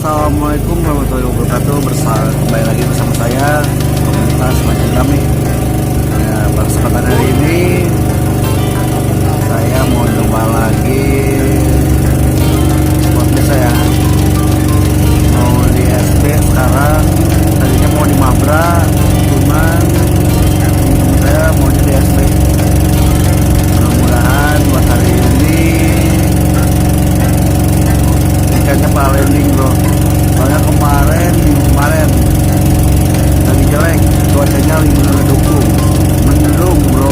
Assalamualaikum warahmatullahi wabarakatuh. Kembali lagi bersama saya Komunitas Mancing Rame. Nah, pada kesempatan hari ini saya mau coba lagi spotnya saya mau di SB sekarang. Tadinya mau di Mabra, cuman teman saya maunya di SB. Mudah-mudahan buat hari ini ikannya para landing bro. Soalnya kemarin lagi jelek, cuacanya lagi mendung bro.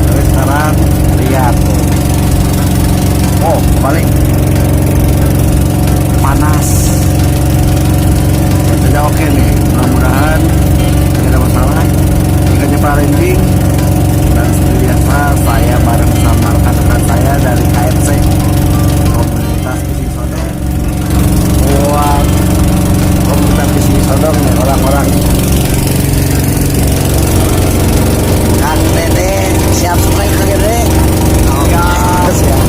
Tapi sekarang lihat, oh balik panas. Cuacanya oke nih, mudah-mudahan tidak ada masalah. Ikannya para landing. Dan seperti biasa saya bareng sama rekan-rekan saya dari KFC Komunitas buat komunitas bisnis sodong nih orang-orang. Kang Dede siap strike Kang Dede. Ya siap.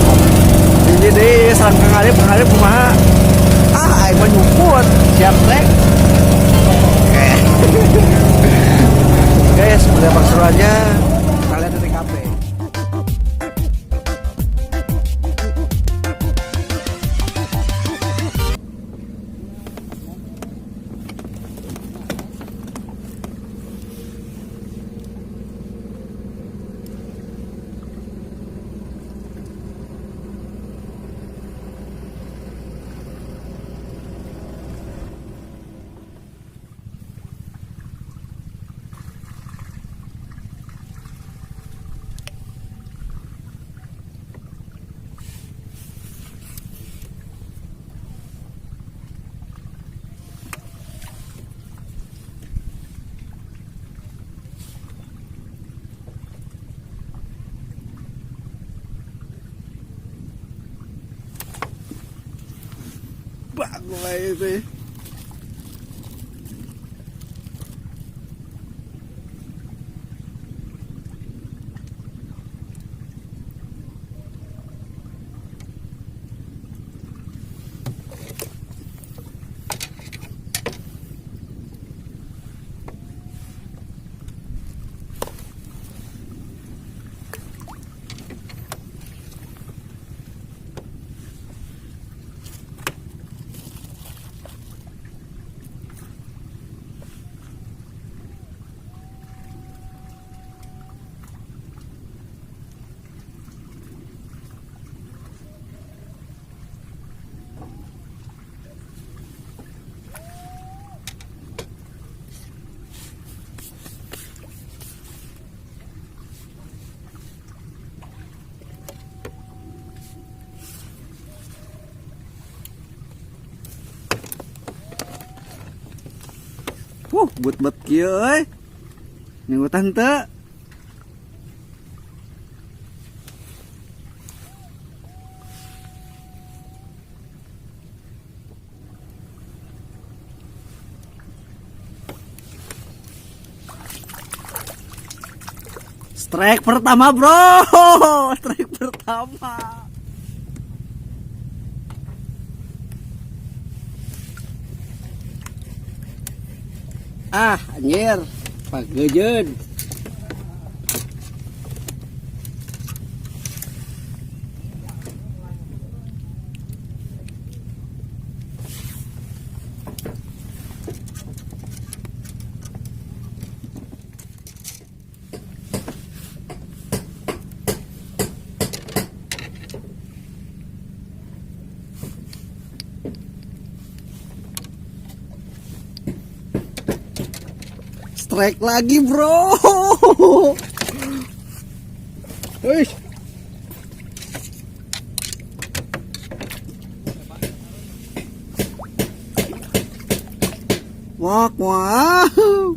Ini deh serang Kang Arif kumaha? Aing mah nyuput siap strike. Oke. Oke, seperti apa keseruannya kita lihat di TKP. Bagus itu. But kieu euy. Ninggu tante. Strike pertama, bro. Strike pertama. Anjir, pagejeun. Strike lagi bro. Wih. Wow.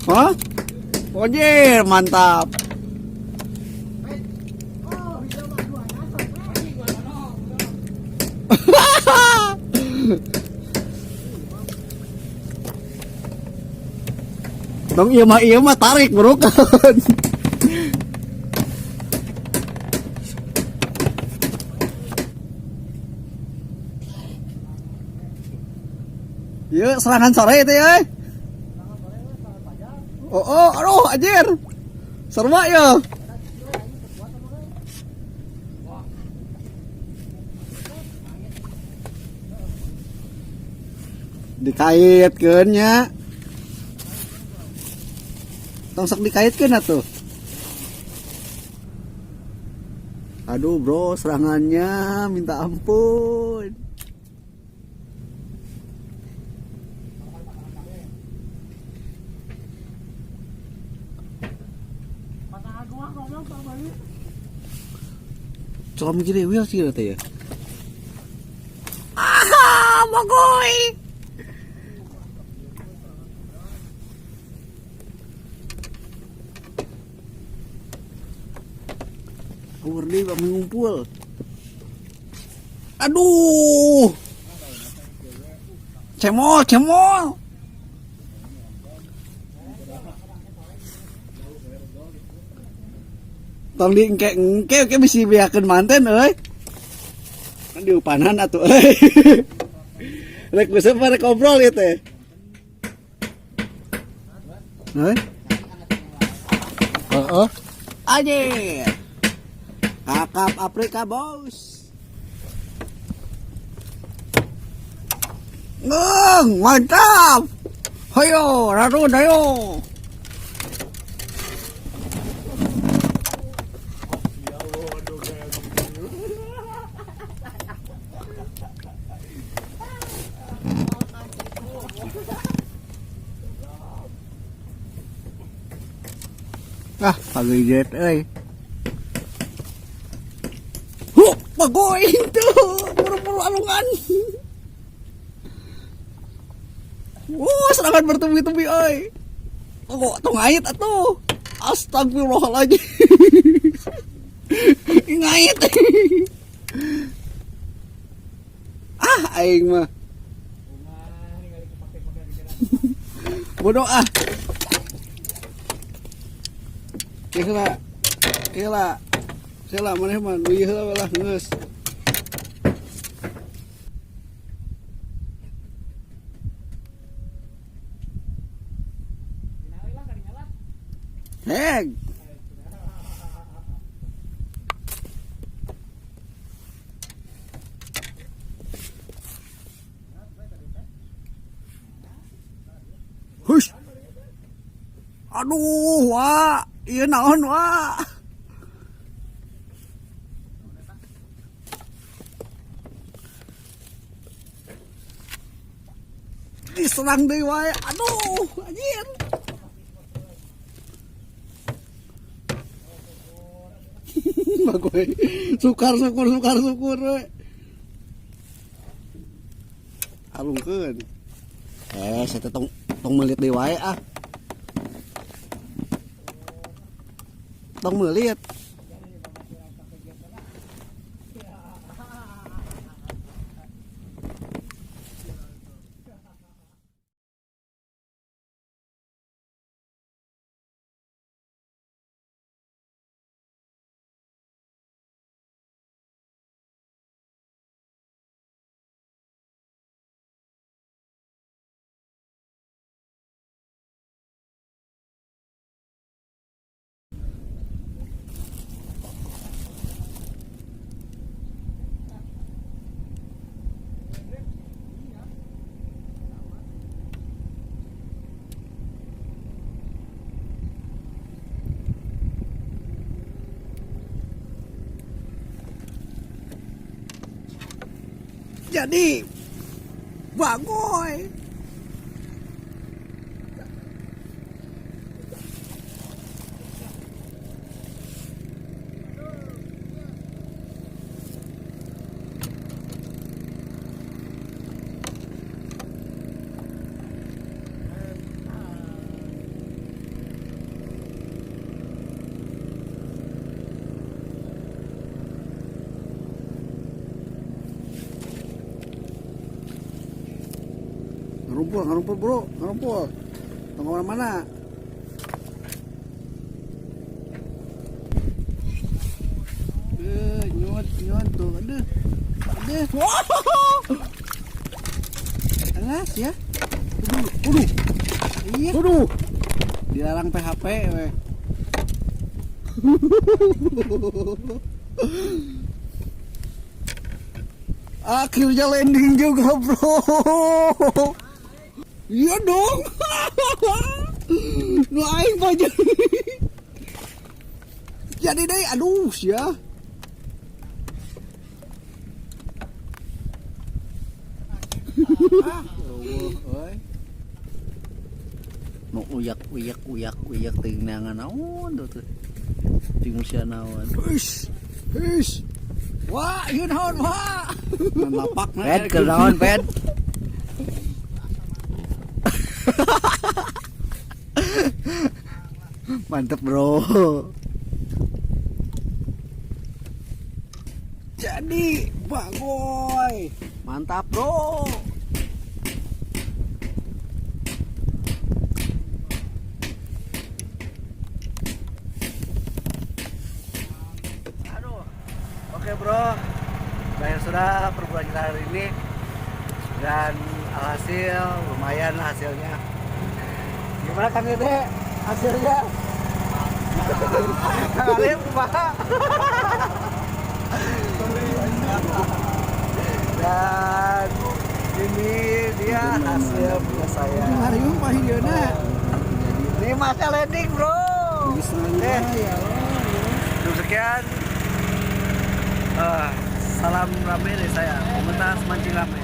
Hah? Ojir, mantap. Dong iya mah tarik bro kan. Yuk serangan sore itu ya. Oh, aduh anjir. Serba ya. Dikaitkeun nya. Tong sok dikaitkeun atuh. Aduh bro, serangannya minta ampun. Coba mikir Will sih rata ya. Ah, bagoy. Power day bang ngumpul. Aduh. Cemol. Tong di engke bisa biarkan manten euy. Kan diupanan atuh euy. Rek bisa pada ngobrol ieu teh. Heuh. Heeh. Anjir. Kakap Afrika bos. Mantap. Hayo, ratu dayo. Ah, pagijet euy. Bagoy itu, buru-buru alungan. Serangan bertubi-tubi euy. Tong ngait atuh. Astagfirullahaladzim. Ngait. Ah, aing mah. Bodoh ah. Kela maneh mah nu ieu heula lah geus. Heg. Hush. Aduh, wah, ieu naon wah. Diserang deui wae. Aduh, anjir. Bagoy. Sukar we. Alungkeun. Saya tong meulit deui wae ah. Tong meulit. Jadi bagoy. Ngarumpul bro, ngarumpul. Tengok mana? Yon tuh, aduh. Wow. Alas ya. Waduh. Iya. Waduh. Dilarang PHP weh. Akhirnya landing juga, bro. Iya dong. Nu aing aja. Jadi deh, aduh ya. Mau uyak tingangan naon tuh. Ting sia naon. Hus. Wah, ieu naon, Wah. Lapakna. Ped ke naon, Ped? Mantep, bro. Jadi, bagoy. Mantap, bro. Aduh. Oke, bro. Berakhir sudah perbulan kita hari ini. Dan alhasil lumayan hasilnya. Gimana Kang Dede? Hasilnya? Kang Alif, kumaha? Dan ini dia hasil punya saya. Harium Pak Hidiona. Ini masa landing, bro. Sekian. Salam rame dari saya. Komunitas mancing rame.